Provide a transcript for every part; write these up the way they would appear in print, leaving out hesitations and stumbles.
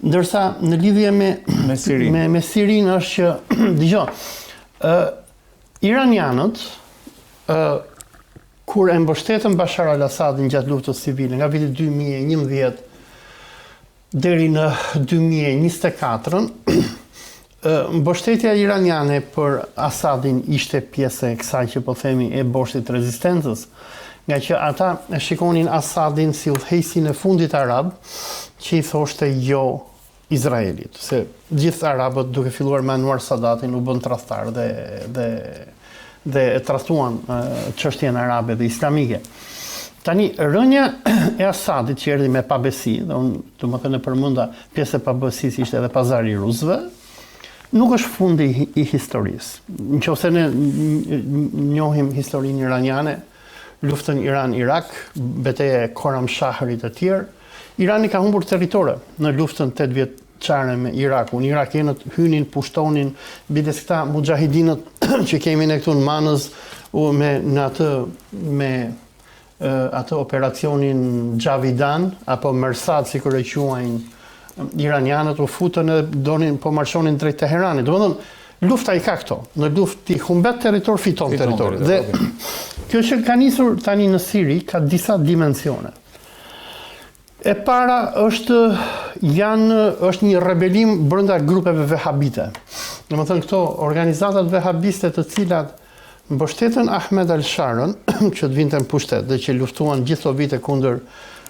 Ndërsa në lidhje me Sirinë është që, dëgjoj, iranianët, kur e mbështetën Bashar al-Assadin gjatë luftës civile nga viti 2011 deri në 2024, mbështetja iraniane për Assadin ishte pjesë e kësaj që po themi e boshtit rezistencës, nga që ata e shikonin Assadin si udhëheqësin e fundit arab që i thoshte jo Izraelit, se gjithë arabët duke filluar me Anwar Sadatin u bën tradhtar dhe e trashtuan çështjen arabe dhe islamike. Tani, rënja e Assadit që erdhi me pabesi, dhe unë të më thënë përmenda pjesë e pabesisë ishte edhe pazari i rusëve, nuk është fundi i historisë. Nëse ne njohim historinë iraniane, luftën Iran-Irak, betejë e Khorramshaherit e tjerë, Irani ka humbur territore në luftën 8 vjeçare me Irakun. Irakianët hynin, pushtonin, bides këta mujahidinët që kemi ne këtu në Manës me atë operacionin Javidan apo Mersad sikur e quajnë iranianët, u futën e donin po marshonin drejt Teheranit. Domethënë lufta i ka këto. Në luftë ti humbet territor, fiton territor. Dhe kjo që ka nisur tani në Siri ka disa dimensione. E para është një rebelim brenda grupeve vehabite. Domethënë këto organizatat vehabiste të cilat mbështetën Ahmed al-Sharën që të vinte në pushtet dhe që luftuan gjithë këto vite kundër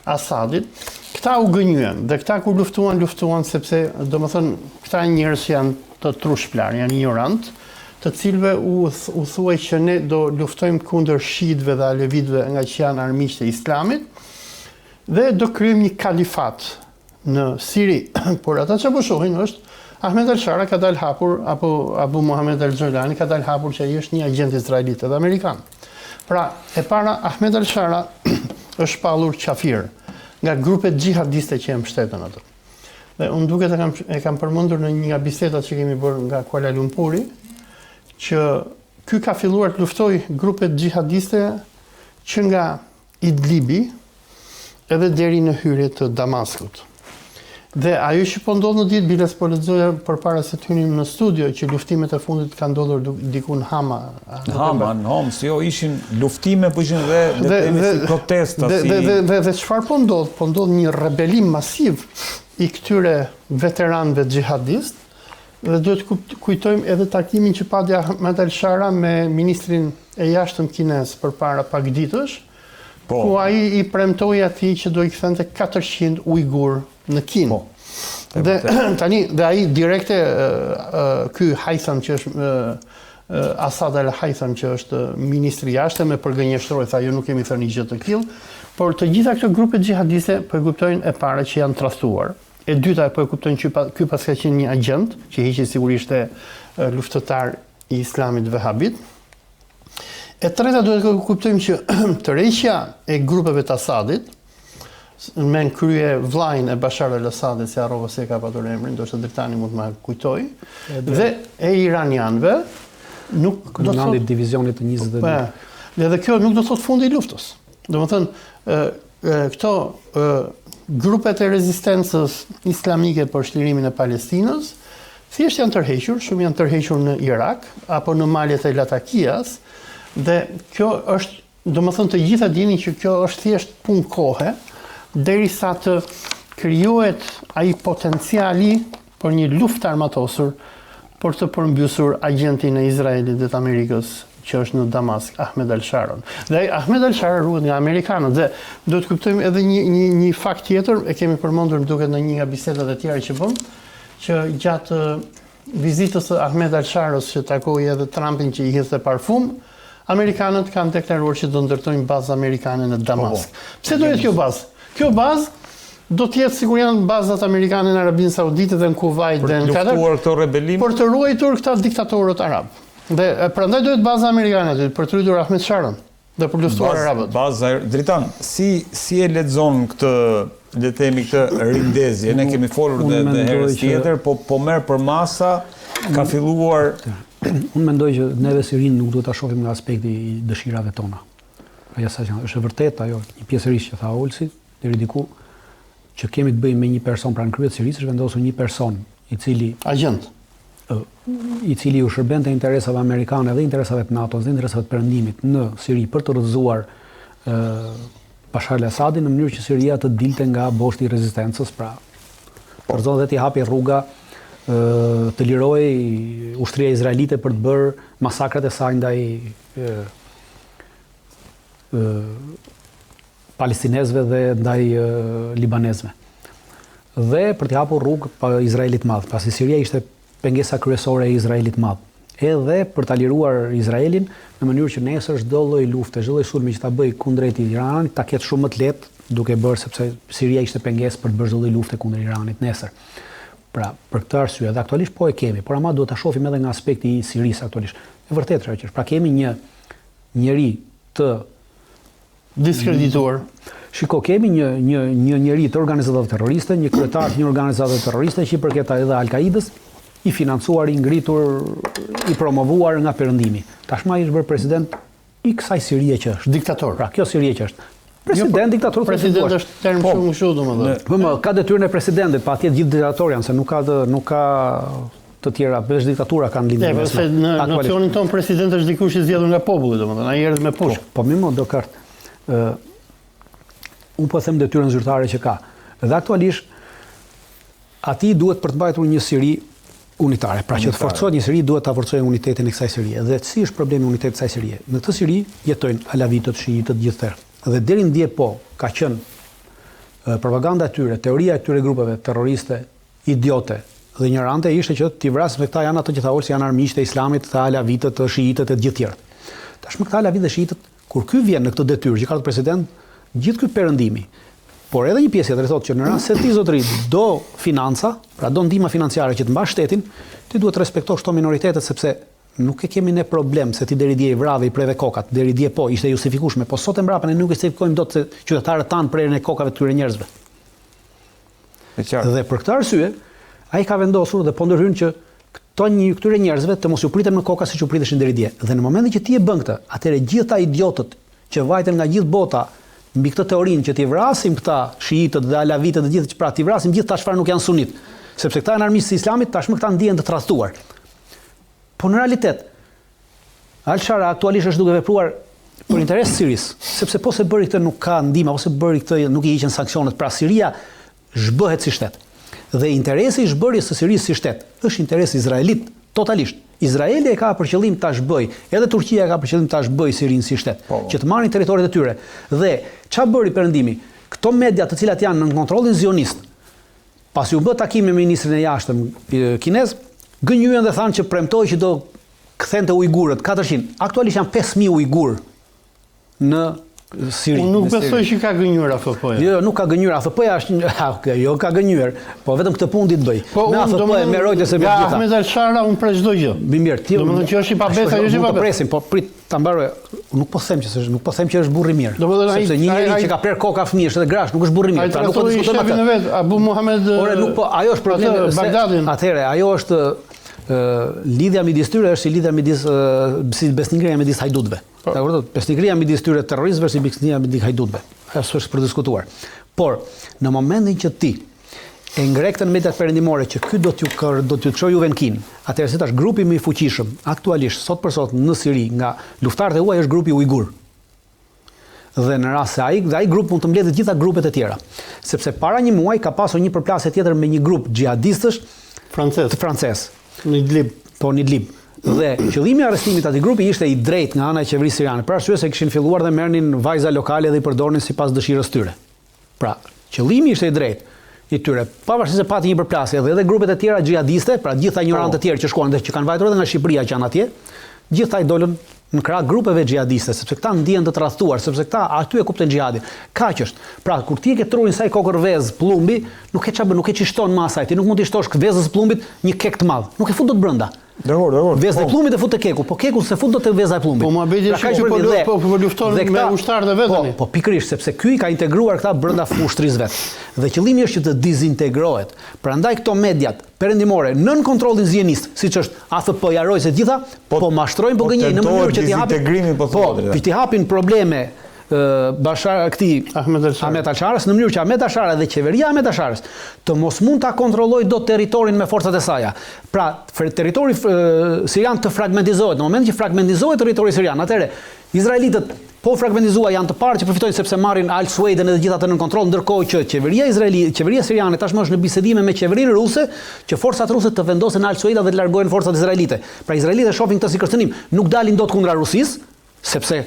Assadit, këta u gënjyen dhe këta kur luftuan sepse domethënë këta njerëz janë të trushplar, janë ignorant, të cilëve u thuaj që ne do luftojmë kundër shiitëve dhe alevitëve nga që janë armiqtë e Islamit dhe do kryejmë një kalifat në Siri. Por ata që po shohin është Ahmed al-Shara ka dalë hapur, apo Abu Muhammad al-Jolani ka dalë hapur që ai është një agent izraelit edhe amerikan. Pra, e para Ahmed al-Shara është shpallur qafir nga grupet xhihadiste që e mbështetën atë. Dhe unë duket e kam përmendur në një nga bisedat që kemi bërë nga Kuala Lumpuri, që ky ka filluar të luftojë grupet xhihadiste që nga Idlibi edhe deri në hyrje të Damaskut. Dhe ajo që po ndodh në ditë, biles po lexoja përpara se të hynim në studio, që luftimet e fundit kanë ndodhur diku në Hama. Në Homs, jo ishin luftime, po ishin dhe protesta. Dhe çfarë po ndodh? Po ndodh një rebelim masiv i këtyre veteranëve xhihadist, dhe duhet të kujtojmë edhe takimin që pati Ahmed al-Shara me ministrin e jashtëm kinez përpara pak ditësh, ku ai i premtoi atij që do i kthente 400 ujgur në Kinë. Dhe tani dhe ai direkte ky Haytham që është Asad al-Haytham që është ministri i jashtëm me përgënjeshtroi, tha jo nuk kemi thënë gjë të tillë, por të gjitha këto grupe xhihadiste po e kuptojnë e para që janë tradhtuar. E dyta po e kuptojnë që ky pas ka qenë një agent që hiqi sigurisht luftëtar i Islamit vehabit. E treta duhet të kuptojmë që tërheqja e grupeve të Assadit me në krye vllajën e Bashar al-Assadit, si harrova se ka patur emrin, ndoshta Dritani mund të ma kujtoj, dhe e iranianëve nuk do të thotë divizionit të 22. Dhe kjo nuk do të thotë fundi i luftës. Domethënë këto grupet e rezistencës islamike për shlirimin e Palestinës thjesht janë tërhequr, shumë janë tërhequr në Irak apo në maljet e Latakias. Dhe kjo është, domethënë të gjitha dinin që kjo është thjesht punë kohe, derisa të krijohet ai potenciali për një luftë armatosur për të përmbysur agentin e Izraelit dhe të Amerikës që është në Damask, Ahmed al-Sharon. Dhe Ahmed al-Shara ruhet nga amerikanët dhe do të kuptojmë edhe një fakt tjetër, e kemi përmendur më duket në një nga bisedat e tjera që bëm, që gjatë vizitës së Ahmed al-Sharos që takoi edhe Trumpin që i hidhte parfum, amerikanët kanë deklaruar që do ndërtojnë bazë amerikane në Damask. Pse do jetë kjo bazë? Kjo bazë do të jetë sikur janë bazat amerikane në Arabinë Saudite dhe në Kuwait dhe në Katar. Për të luftuar këto rebelim? Për të ruajtur këta diktatorët arab. Dhe prandaj do jetë baza amerikane aty për të ruajtur Ahmed Sharon dhe për luftuar arabët. Baza Dritan, si e lexon këtë, le të themi këtë rindezje? Ne kemi folur dhe herës tjetër, po merr për masa, ka filluar. Unë mendoj që neve si rinë nuk duhet ta shohim nga aspekti i dëshirave tona. Ajo sa që është vërtet ajo një pjesërisht që tha Olsi deri diku, që kemi të bëjmë me një person pranë kryet Sirisë, është vendosur një person i cili u shërben të interesave amerikane dhe interesave të NATO-s dhe interesave të Perëndimit në Siri për të rrëzuar Bashar al-Assadin në mënyrë që Siria të dilte nga boshti i rezistencës, pra përzohet dhe t'i hapi rruga të lirojë ushtria izraelite për të bërë masakrat e saj ndaj palestinezëve dhe ndaj libanezëve. Dhe për t'i hapur rrugë pa Izraelit madh, pasi Siria ishte pengesa kryesore e Izraelit madh. Edhe për ta liruar Izraelin në mënyrë që nesër çdo lloj lufte, çdo lloj sulmi që ta bëj kundrejt Iranit ta ketë shumë më të lehtë, duke bërë sepse Siria ishte pengesë për të bërë çdo lloj lufte kundër Iranit nesër. Pra, për këtë arsye, dhe aktualisht po e kemi, por ama duhet ta shohim edhe nga aspekti i Sirisë aktualisht. E vërtetë që pra kemi një njeri të diskredituar. Shiko, kemi një njeri të organizatave terroriste, një kryetar të një organizate terroriste që i përket edhe Al-Qaidës, i financuar, i ngritur, i promovuar nga Perëndimi. Tashmë ai është bërë president i kësaj Sirie që është. Diktator. Pra, kjo Sirie që është. President, diktator. President është term shumë kështu domethënë. Ka detyrën e presidentit, pa atje gjithë diktator janë, se nuk ka të tjera, veç diktatura kanë lidhje me. Se në nocionin ton president është dikush i zgjedhur nga populli, domethënë, ai erdhi me pushk. Po më do kart. Unë po them detyrën zyrtare që ka. Dhe aktualisht atij duhet për të mbajtur një Siri unitare. Pra që të forcohet një Siri duhet ta forcojë unitetin e kësaj Sirie. Dhe si është problemi i unitetit të kësaj Sirie? Në këtë Siri jetojnë alavitët, shiitët, gjithë. Dhe deri ndje ka qenë propaganda e tyre, teoria e këtyre grupeve terroriste, idiote dhe ignorante ishte që t'i vrasin me këta janë ato që tha se janë armiqtë e Islamit, këta alavitët, shiitët e gjithë tjerë. Tashmë këta alavitë dhe shiitët, kur ky vjen në këtë detyrë që ka të president, gjithë ky perëndimi, por edhe një pjesë tjetër thotë që në rast se ti zotëri do financa, pra do ndihmë financiare që të mbash shtetin, ti duhet të respektosh këto minoritetet sepse nuk e kemi ne problem se ti deri dje i vrave i preve kokat, deri dje po ishte justifikueshme, po sot e mbrapa ne nuk e justifikojmë dot se qytetarët tanë prerjen e kokave të këtyre njerëzve. Dhe për këtë arsye, ai ka vendosur dhe po ndërhyn që këtyre njerëzve të mos u priten në koka siç u priteshin deri dje. Dhe në momentin që ti e bën këtë, atëherë gjithë ata idiotët që vajten nga gjithë bota mbi këtë teorinë që t'i vrasim këta shiitët dhe alavitët dhe gjithë, pra t'i vrasim gjithë ta çfarë nuk janë sunit, sepse këta janë armiqtë e Islamit, tashmë këta ndihen të tradhtuar. Po në realitet, Al-Shara aktualisht është duke vepruar për interes të Sirisë, sepse po se bëri këtë nuk ka ndihmë, po se bëri këtë nuk i hiqen sanksionet, pra Siria zhbëhet si shtet. Dhe interesi i zhbërjes së Sirisë si shtet është interesi izraelit totalisht. Izraeli e ka për qëllim ta zhbëj, edhe Turqia ka për qëllim ta zhbëj Sirinë si shtet, që të marrin territoret e tyre. Dhe ç'a bëri Perëndimi? Këto media të cilat janë në kontrollin zionist, pasi u bë takimi me ministrin e jashtëm kinez, gënjyen dhe thanë që premtoi që do kthente ujgurët 400. Aktualisht janë 5000 ujgur në Siri. Unë nuk besoj që ka gënjur AFP-ja. Jo, nuk ka gënjur AFP-ja, është jo ka gënjur, po vetëm këtë punë ditë bëj. Me AFP me Reuters e me gjitha. Ahmed Al-Shara unë pres çdo gjë. Mirë, ti domethënë që është i pabesa, jo është i pabesa. pabesa. Presim, po prit ta mbaroj. Nuk po them që është burr i mirë. Sepse një njeri që ka prer koka fëmijësh edhe grash nuk është burr i mirë. Pra nuk po diskutojmë atë. Vet, Abu Muhammed. Ore nuk po, ajo është problemi Bagdadin. Atëherë, ajo është lidhja midis tyre është si lidhja midis si besnikëria midis hajdutëve. Dakor, besnikëria midis tyre terroristëve si besnikëria midis hajdutëve. Është për diskutuar. Por në momentin që ti e ngrektën mediat perëndimore që ky do t'ju çojë juve në kin, atëherë si tash grupi më i fuqishëm aktualisht sot për sot në Siri nga luftarët e huaj është grupi ujgur. Dhe në rast se ai grup mund të mbledhë të gjitha grupet e tjera, sepse para një muaji ka pasur një përplasje tjetër me një grup xhihadistësh francez. Në Idlib. Po në Idlib. Dhe qëllimi i arrestimit atij grupi ishte i drejtë nga ana e qeverisë siriane, për arsye se kishin filluar dhe merrnin vajza lokale dhe i përdornin sipas dëshirës tyre. Pra, qëllimi ishte i drejtë i tyre, pavarësisht se pati një përplasje dhe grupet e tjera xhihadiste, pra gjitha ignorantë të tjerë që shkuan dhe që kanë vajtur edhe nga Shqipëria që janë atje, gjithaj dolën në krah grupeve xhihadiste, sepse këta ndihen të tradhtuar, sepse këta aty e kuptojnë xhihadin. Kaq është. Pra kur ti e ke trurin saj kokër vezë plumbi, nuk e çabë, nuk e çishton masaj, ti nuk mund të shtosh vezës plumbit një kek të madh. Nuk e fut dot brenda. Dakor. Vezë e plumbit e fut te keku, po keku se fut dot te veza e plumbit. Po muhabeti është që po lufton me ushtarët e vetën. Po pikërisht sepse ky ka integruar këta brenda ushtrisë vet. Dhe qëllimi është që të dizintegrohet. Prandaj këto mediat perëndimore nën kontrollin zionist, siç është AFP-ja, Reuters e gjitha, po mashtrojnë po gënjejnë në mënyrë që t'i hapin po t'i hapin probleme Ahmet al-Sharës, në mënyrë që Ahmet al-Shara dhe qeveria Ahmet al-Sharës të mos mund ta kontrollojë dot territorin me forcat e saj. Pra, territori sirian të fragmentizohet. Në momentin që fragmentizohet territori sirian, atëherë izraelitët po fragmentizuar janë të parë që përfitojnë sepse marrin Al-Suedën edhe gjithatë në kontroll, ndërkohë që qeveria siriane tashmë është në bisedime me qeverinë ruse që forcat ruse të vendosen në Al-Sueda dhe të largojnë forcat izraelite. Pra izraelitët shohin këtë si kërcënim, nuk dalin dot kundra Rusisë, sepse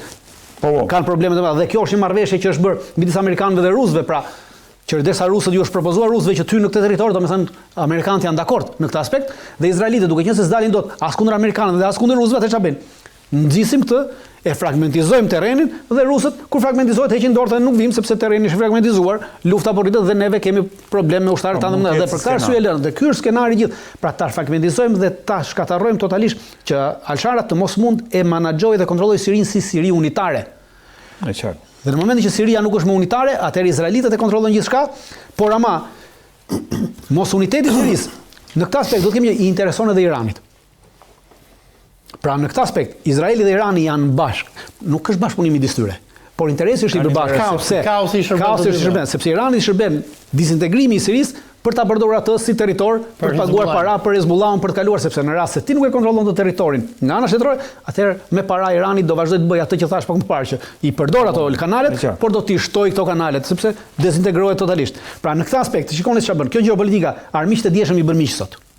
kanë probleme të mëdha dhe kjo është një marrëveshje që është bërë midis amerikanëve dhe rusëve, pra që derisa rusët ju është propozuar rusëve që ty në këtë territor, domethënë amerikanët janë dakord në këtë aspekt dhe izraelitët duke qenë se s'dalin dot as kundër amerikanëve dhe as kundër rusëve, atë çfarë bëjnë? Nxisim këtë, e fragmentizojmë terrenin dhe rusët kur fragmentizohet heqin dorë dhe nuk vim sepse terreni është fragmentizuar, lufta po rritet dhe neve kemi problem me ushtarët tanë më dhe për këtë arsye lënë. Dhe ky është skenari i gjithë. Pra ta fragmentizojmë dhe ta shkatarrojmë totalisht që Al-Shara të mos mund e menaxhojë dhe kontrollojë Sirinë si Siri unitare. Në qartë. Dhe në momentin që Siria nuk është më unitare, atëherë izraelitët e kontrollojnë gjithçka, por ama mos uniteti i Sirisë në këtë aspekt do të kemi i intereson edhe Iranit. Pra në këtë aspekt, Izraeli dhe Irani janë bashkë. Nuk është bashkëpunimi midis tyre, por interesi është i përbashkët. Kaosi i shërben, sepse Irani shërben dizintegrimi i Sirisë për ta përdorur atë si territor, për të paguar para për Hezbollahun për të kaluar, sepse në rast se ti nuk e kontrollon të territorin nga ana shtetërore, atëherë me para Irani do vazhdoj të bëjë atë që thash pak më parë që i përdor ato kanalet, por do t'i shtojë këto kanalet sepse dezintegrohet totalisht. Pra në këtë aspekt, shikoni çfarë bën. Kjo gjeopolitika, armiqtë e dieshëm i bën miq sot.